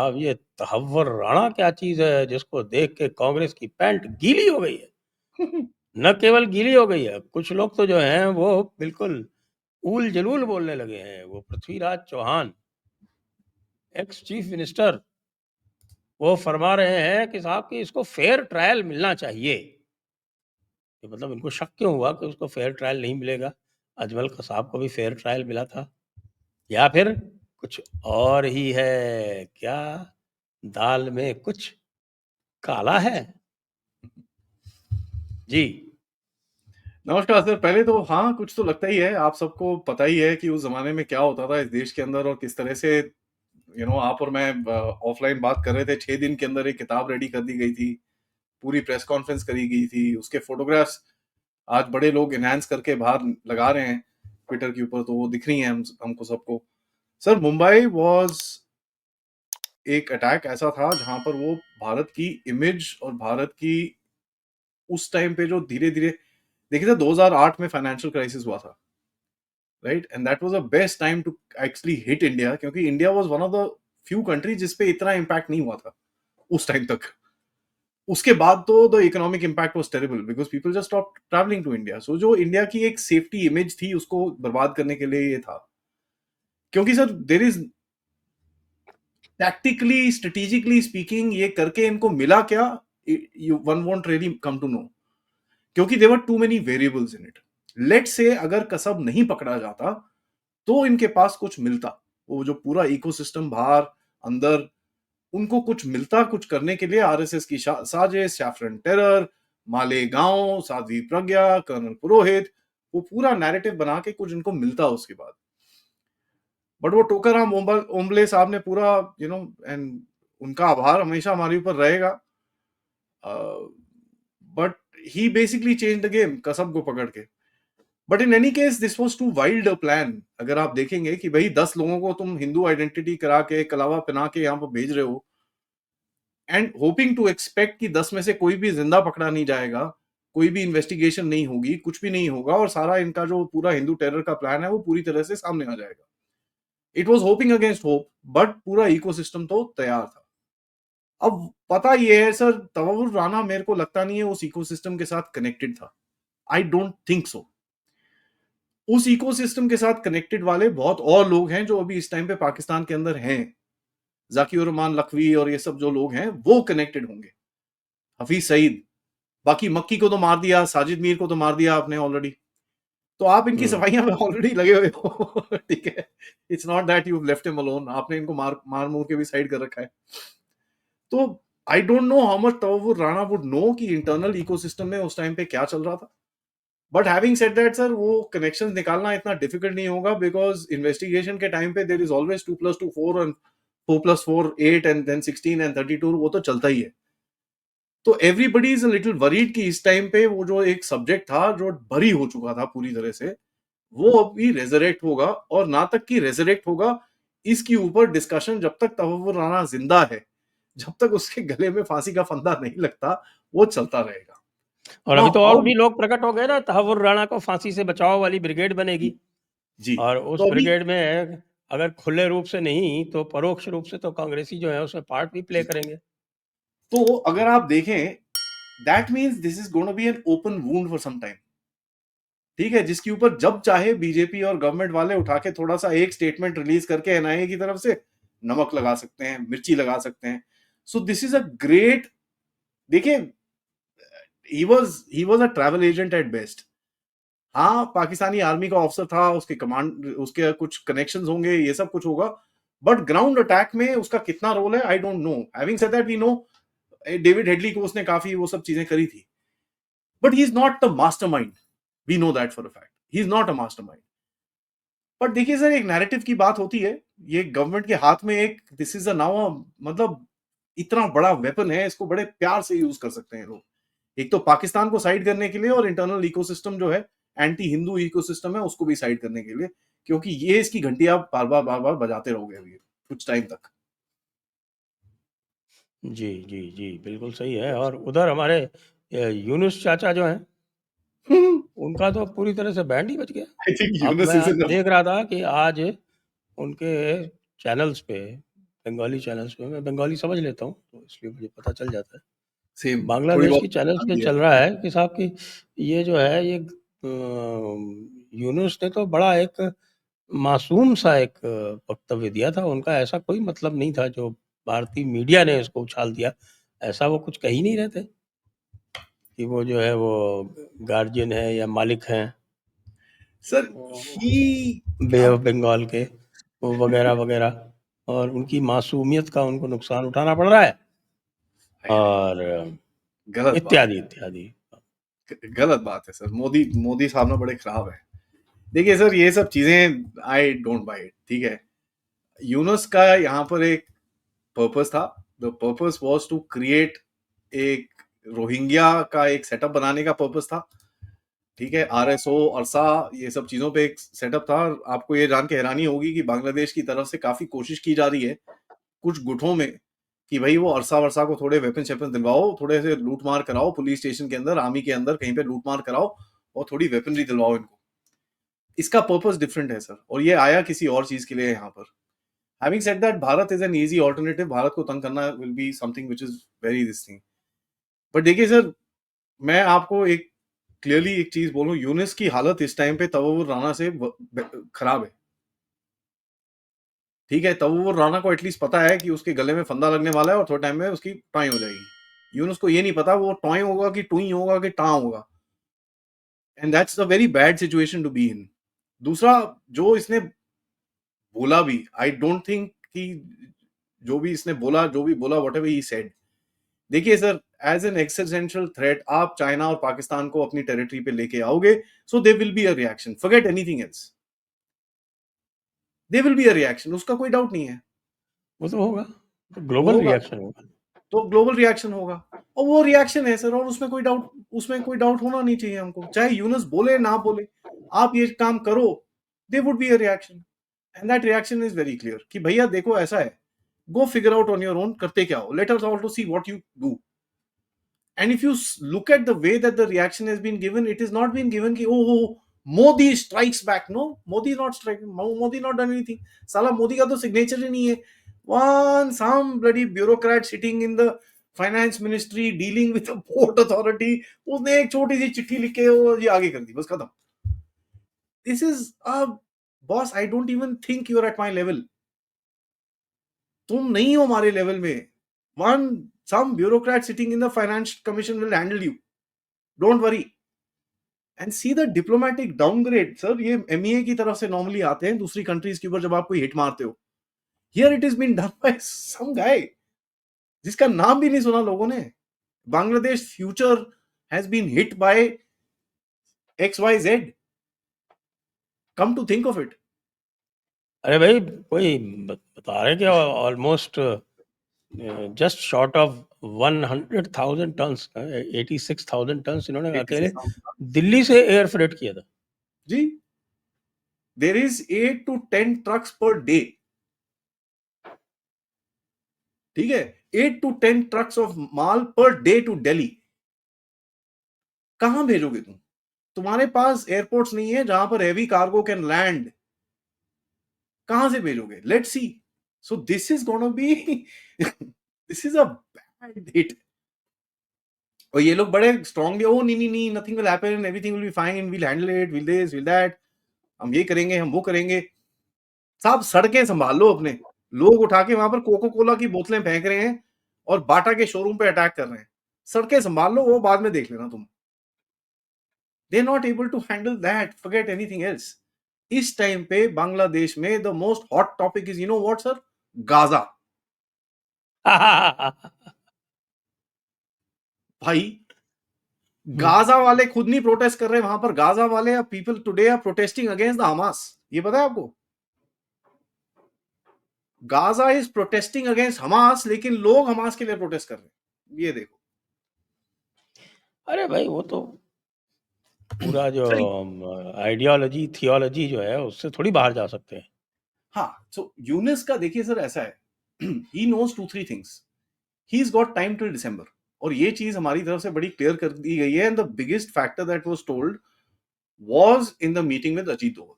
साहब ये तहव्वुर राणा क्या चीज़ है जिसको देख के कांग्रेस की पैंट गीली हो गई है। न केवल गीली हो गई है, कुछ लोग तो जो हैं वो बिल्कुल ऊल-जलूल बोलने लगे हैं। वो Prithviraj Chavan, ex chief minister, वो फरमा रहे हैं कि साहब कि इसको फेयर ट्रायल मिलना चाहिए। कि मतलब इनको शक क्यों हुआ कि उसको फेयर ट्रायल नहीं मिलेगा? अजमल कसाब को भी फेयर ट्रायल मिला था। या फिर कुछ और ही है, क्या दाल में कुछ काला है? जी। नमस्कार सर। पहले तो हाँ, कुछ तो लगता ही है। आप सबको पता ही है कि उस ज़माने में क्या होता था इस देश के अंदर और किस तरह से आप और मैं ऑफलाइन बात कर रहे थे। 6 दिन के अंदर एक किताब रेडी कर दी गई थी, पूरी प्रेस कॉन्फ्रेंस करी गई थी, उसके फोटोग्राफ्स आज बड़े लोग एनहांस करके बाहर लगा रहे हैं ट्विटर के ऊपर, तो वो दिख रही हैं हमको सबको। सर, मुंबई वाज एक अटैक ऐसा था जहां पर वो भारत की इमेज और भारत की उस टाइम पे जो धीरे धीरे देखिए, 2008 में फाइनेंशियल क्राइसिस हुआ था, right? And that was the best time to actually hit India, क्योंकि India was one of the few country जिसपे इतना इम्पैक्ट नहीं हुआ था उस टाइम तक। उसके बाद तो the economic impact was terrible because people just stop travelling to India. So जो इंडिया की एक सेफ्टी इमेज थी उसको बर्बाद करने के लिए ये था। क्योंकि sir, there is tactically strategically speaking ये करके इनको मिला क्या, one won't really come to know, क्योंकि there were too many variables in it. Let say अगर कसब नहीं पकड़ा जाता तो इनके पास कुछ मिलता, वो जो पूरा इकोसिस्टम बाहर अंदर, उनको कुछ मिलता कुछ करने के लिए। आरएसएस की साजिश, saffron terror, Malegaon, Sadhvi Pragya, colonel पुरोहित, वो पूरा नैरेटिव बना के कुछ इनको मिलता उसके बाद। बट वो टोकाराम ओम्बले साहब ने पूरा एंड उनका आभार हमेशा हमारे ऊपर रहेगा। But he basically change the game Kasab को पकड़ के। But in any case this was too wild a plan. अगर आप देखेंगे कि भाई 10 लोगों को तुम हिंदू आइडेंटिटी करा के कलावा पहना के यहाँ पर भेज रहे हो एंड होपिंग टू एक्सपेक्ट कि 10 में से कोई भी जिंदा पकड़ा नहीं जाएगा, कोई भी इन्वेस्टिगेशन नहीं होगी, कुछ भी नहीं होगा और सारा इनका जो पूरा हिंदू टेरर का प्लान है वो पूरी तरह से सामने आ जाएगा। It was hoping against hope, but पूरा इकोसिस्टम तो तैयार था। अब पता ये है सर, तवव्वुर राणा मेरे को लगता नहीं है उस इकोसिस्टम के साथ कनेक्टेड था। I don't think so. उस इकोसिस्टम के साथ कनेक्टेड वाले बहुत और लोग हैं जो अभी इस टाइम पे पाकिस्तान के अंदर हैं। जाकिर रहमान लखवी और ये सब जो लोग हैं वो कनेक्टेड होंगे। हफीज सईद, बाकी मक्की को तो मार दिया, साजिद मीर को तो मार दिया आपने ऑलरेडी, तो आप इनकी सफाइयां में ऑलरेडी लगे हुए हो। ठीक है, it's not that you left him alone, आपने इनको मार मार मूर के भी साइड कर रखा है। तो I don't know how much Tahawwur Rana would know कि इंटरनल इकोसिस्टम में उस टाइम पे क्या चल रहा था। But having said that sir, वो कनेक्शंस निकालना इतना डिफिकल्ट नहीं होगा बिकॉज इन्वेस्टिगेशन के टाइम पे there is always 2+2 4 and 4+4 8 and then 16 and 32, वो तो चलता ही है। तो everybody is a little worried कि इस टाइम पे वो जो एक सब्जेक्ट था जो बरी हो चुका था पूरी तरह से, वो अभी रेजरेक्ट होगा। और ना तक कि रेजरेक्ट होगा, इसके ऊपर डिस्कशन जब तक तवव्वुर राणा जिंदा है, जब तक उसके गले में फांसी का फंदा नहीं लगता, वो चलता रहेगा। और ना अभी तो और हाउ भी लोग प्रकट हो गए ना, तहव्वुर राणा को फांसी से बचाव वाली ब्रिगेड बनेगी। जी, और उस तो अभी ब्रिगेड में अगर खुले रूप से नहीं तो परोक्ष रूप से तो कांग्रेसी जो है उसमें पार्ट भी प्ले करेंगे। तो अगर आप देखें, that means this is gonna be an open wound for some time. ठीक है, जिसके ऊपर जब चाहे बीजेपी और गवर्नमेंट वाले उठा के थोड़ा सा एक स्टेटमेंट रिलीज करके एनआईए की तरफ से नमक लगा सकते हैं, मिर्ची लगा सकते हैं। So this is a great, देखिए, he was a travel agent at best. हाँ, पाकिस्तानी आर्मी का ऑफिसर था, उसके कमांड, उसके कुछ कनेक्शंस होंगे, ये सब कुछ होगा, बट ग्राउंड अटैक में उसका कितना रोल है I don't know. Having said that, we know David Headley को उसने काफी वो सब चीजें करी थी, but he is not the mastermind. We know that for a fact, he is not a mastermind. But देखिए सर, एक नैरेटिव की बात होती है, ये गवर्नमेंट के हाथ में एक, दिस इज अ नाउ, मतलब इतना बड़ा वेपन है, इसको बड़े प्यार से यूज कर सकते हैं लोग। एक तो पाकिस्तान को साइड करने के लिए और इंटरनल इकोसिस्टम जो है, एंटी हिंदू इकोसिस्टम है, उसको भी साइड करने के लिए, क्योंकि ये इसकी घंटी आप बार बार बजाते रहोगे अभी कुछ टाइम तक। जी, जी, जी, बिल्कुल सही है। और उधर हमारे यूनुस चाचा जो हैं, उनका तो पूरी तरह से बैंड ही बज गया। आई थिंक अब यूनुस मैं इज इन देख रहा था कि आज उनके चैनल्स पे बंगाली चैनल्स पे, मैं बंगाली समझ लेता हूँ तो इसलिए मुझे पता चल जाता है। सेम थोड़ी बांग्लादेश बहुत की चैनल्स पे आती है। चल रहा है कि साहब कि ये जो है ये यूनुस ने तो बड़ा एक मासूम सा एक वक्तव्य दिया था, उनका ऐसा कोई मतलब नहीं था जो भारतीय मीडिया ने इसको उछाल दिया, ऐसा वो कुछ कह ही नहीं रहे थे कि वो जो है वो गार्जियन है या मालिक हैं सर ही बे ऑफ अब बंगाल के, वो वगैरह वगैरह, और उनकी मासूमियत का उनको नुकसान उठाना पड़ रहा है और गलत बात इत्यादि इत्यादि। गलत बात है सर। मोदी मोदी साहब ना बड़े खराब है। देखिए सर, ये सब चीजें आई डोंट बाय इट। ठीक है, यूनुस का यहाँ पर एक पर्पस था। The purpose was to create एक रोहिंग्या का एक सेटअप बनाने का पर्पस था। ठीक है, आरएसओ अरसा ये सब चीजों पे एक सेटअप था। आपको ये जान के हैरानी होगी कि बांग्लादेश की तरफ से काफी कोशिश की जा रही है कुछ गुटों में कि भाई वो अरसा वर्षा को थोड़े वेपन शेपन दिलवाओ, थोड़े से लूट मार कराओ, पुलिस स्टेशन के अंदर, आर्मी के अंदर कहीं पे लूट मार कराओ और थोड़ी वेपनरी दिलवाओ इनको। इसका पर्पस डिफरेंट है सर, और ये आया किसी और चीज के लिए यहाँ पर। Having said that, Bharat is an easy alternative. Bharat को तंग करना will be something which is very this thing. But देखिए सर, मैं आपको एक क्लियरली एक चीज बोलूं, यूनिस की हालत इस टाइम पे तवव्वुर राणा से खराब है। ठीक है, तवव्वुर राणा को एटलीस्ट पता है कि उसके गले में फंदा लगने वाला है और थोड़े टाइम में उसकी टाई हो जाएगी। यूनुस को ये नहीं पता वो टॉय होगा कि टुई होगा कि टा होगा, and that's a very bad situation to be in. दूसरा, जो इसने बोला भी, आई डोंट थिंक कि जो भी इसने बोला, जो भी बोला, व्हाटएवर ही सेड, देखिए sir, as an existential threat आप चाइना और पाकिस्तान को अपनी टेरिटरी पे लेके आओगे, so they will be a reaction, forget anything else, they will be a reaction, उसका कोई डाउट नहीं है। वो तो होगा, तो वो ग्लोबल होगा, रिएक्शन होगा। तो ग्लोबल रिएक्शन होगा, और वो रिएक्शन है सर, और उसमें कोई डाउट होना नहीं चाहिए हमको, चाहे यूनुस बोले ना बोले, आप ये काम करो, they would be a reaction, and that reaction is very clear कि भैया देखो ऐसा है, go figure out on your own, करते क्या हो, let us all to see what you do. And if you look at the way that the reaction has been given, it is not been given ki, oh, Modi strikes back. No, Modi is not striking. Modi not done anything. Sala Modi ka to signature hi nahi hai. One some bloody bureaucrat sitting in the finance ministry dealing with the port authority, उसने एक छोटी सी चिट्ठी लिख के वो ये आगे कर दी, बस खत्म। This is a boss. I don't even think you are at my level. तुम नहीं हो हमारे लेवल में। One some bureaucrat sitting in the finance commission will handle you. Don't worry. And see the diplomatic downgrade sir, ये MEA की तरफ से normally आते हैं दूसरी कंट्रीज के ऊपर जब आप कोई हिट मारते हो। Here it is been done by some guy जिसका नाम भी नहीं सुना लोगों ने। Bangladesh future has been hit by XYZ। Come to think of it. अरे भाई, कोई बता रहे कि almost just short of 100,000 tons, 86,000 tons इन्होंने अकेले दिल्ली से एयर फ्रेट किया था जी, there is 8 to 10 trucks per day. ठीक है, 8 to 10 trucks of mall per day to Delhi. कहां भेजोगे तुम? तुम्हारे पास एयरपोर्ट्स नहीं है जहां पर हेवी कार्गो कैन लैंड, कहां से भेजोगे? Let's see. So this is gonna B this is a bad hit. और ये लोग बड़े स्ट्रांगली, ओ नहीं नहीं नहीं, nothing will happen, everything will be fine, will handle it, will this will that, हम ये करेंगे, हम वो करेंगे। साहब सड़कें संभाल लो अपने। लोग उठा के वहां पर कोको कोला की बोतलें फेंक रहे हैं और बाटा के शोरूम पे अटैक कर रहे हैं। सड़कें संभाल लो, वो बाद में देख लेना तुम। They not able to handle that, forget anything else. इस टाइम पे बांग्लादेश में the most hot topic is, you know what sir? Gaza. भाई गाजा वाले खुद नहीं प्रोटेस्ट कर रहे वहां पर, गाजा वाले people today are protesting against the Hamas. ये पता है आपको? Gaza is protesting against Hamas, लेकिन लोग हमास के लिए प्रोटेस्ट कर रहे हैं। ये देखो। अरे भाई, वो तो पूरा जो आइडियोलॉजी थियोलॉजी जो है उससे थोड़ी बाहर जा सकते हैं। हाँ, सो यूनिस का देखिए सर ऐसा है, he knows 2-3 things, he is got time till December, और ये चीज हमारी तरफ से बड़ी क्लियर कर दी गई है। And the biggest factor that was told was in the meeting with Ajit Doval.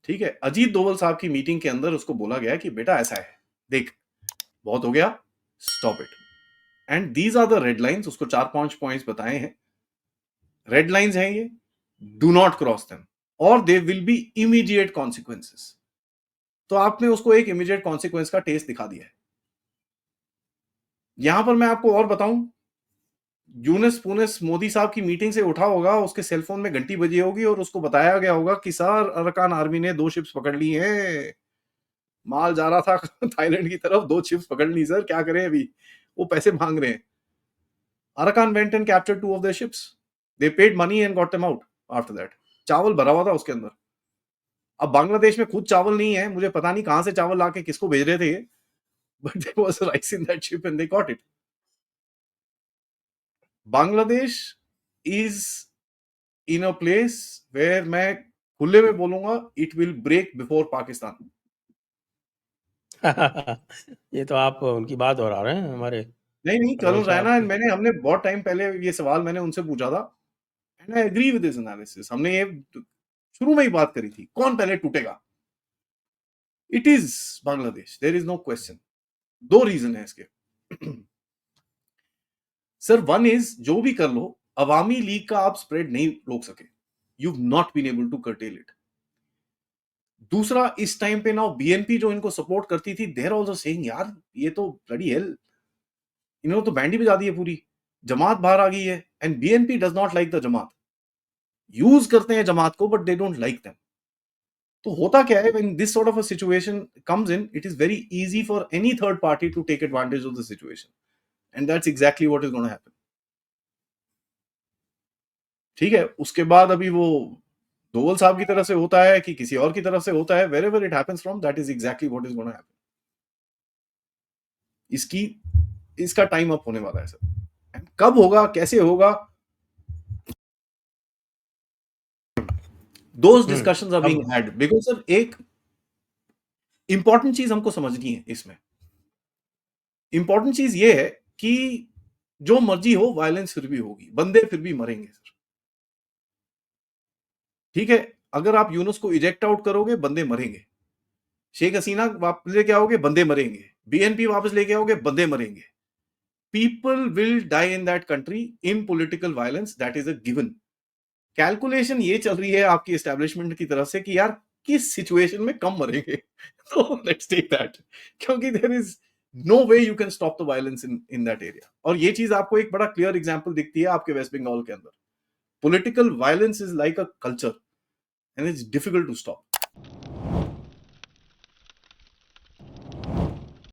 ठीक है, अजीत डोभाल साहब की मीटिंग के अंदर उसको बोला गया कि बेटा ऐसा है, देख बहुत हो गया, stop it. And these are the red lines, उसको 4-5 पॉइंट्स बताए हैं, रेड लाइंस हैं ये, डू नॉट क्रॉस देम और दे विल बी इमीडिएट कॉन्सिक्वेंसेस। तो आपने उसको एक इमीडिएट कॉन्सिक्वेंस का टेस्ट दिखा दिया है। यहां पर मैं आपको और बताऊं, यूनुस पूनस मोदी साहब की मीटिंग से उठा होगा, उसके सेलफोन में घंटी बजी होगी और उसको बताया गया होगा कि सर अरकान आर्मी ने 2 शिप्स पकड़ ली हैं, माल जा रहा था थाईलैंड की तरफ, 2 शिप्स पकड़ ली सर, क्या करें अभी, वो पैसे मांग रहे हैं। अरकान went and captured 2 of their ships, they paid money and got them out after that. चावल भरा हुआ था उसके अंदर। अब बांग्लादेश में खुद चावल नहीं है, मुझे पता नहीं कहां से चावल लाके किसको भेज रहे थे, but there was rice in that ship and they got it. Bangladesh is in a place where मैं खुले में बोलूंगा, it will break before Pakistan. ये तो आप उनकी बात दोहरा रहे हैं, हमारे नहीं, कर्नल पड़ोस रैना, आपके। हमने बहुत टाइम पहले ये सवाल मैंने उनसे पूछा था, and I agree with this analysis. हमने ये शुरू में ही बात करी थी, कौन पहले टूटेगा, it is Bangladesh, there is no question. 2 reason है इसके। सर, वन इज, जो भी कर लो, अवामी लीग का आप स्प्रेड नहीं रोक सके, you not been able to curtail it. दूसरा, इस टाइम पे नाउ बीएनपी जो इनको सपोर्ट करती थी, देयर आल्सो सेइंग यार ये तो ब्लडी हेल, इन्होंने तो बैंड ही बजा दी है पूरी, जमात बाहर आ गई है, and BNP does not like the Jamaat, use करते हैं जमात को but they don't like them. तो होता क्या है, when this sort of a situation comes in, it is very easy for any third party to take advantage of the situation, and that's exactly what is gonna happen. ठीक है, उसके बाद अभी वो डोवल साहब की तरफ से होता है कि किसी और की तरफ से होता है, wherever it happens from, that is exactly what is gonna happen. इसका टाइम अप होने वाला है सर, कब होगा, कैसे होगा, those discussions are being had, because sir एक इंपॉर्टेंट चीज हमको समझनी है इसमें। इंपॉर्टेंट चीज ये है कि जो मर्जी हो, वायलेंस फिर भी होगी, बंदे फिर भी मरेंगे सर। ठीक है, अगर आप यूनुस को इजेक्ट आउट करोगे, बंदे मरेंगे। शेख हसीना वापस लेके आओगे, बंदे मरेंगे। बीएनपी वापस लेके आओगे, बंदे मरेंगे। People will die in that country in political violence, that is a given. Calculation ये चल रही है आपकी एस्टेब्लिशमेंट की तरफ से कि यार किस सिचुएशन में कम मरेंगे। तो लेट्स टेक दैट, क्योंकि there is no way you can stop the violence in that area. और ये चीज आपको एक बड़ा क्लियर एग्जांपल दिखती है आपके वेस्ट बंगाल के अंदर। Political violence is like a culture and it's difficult to stop.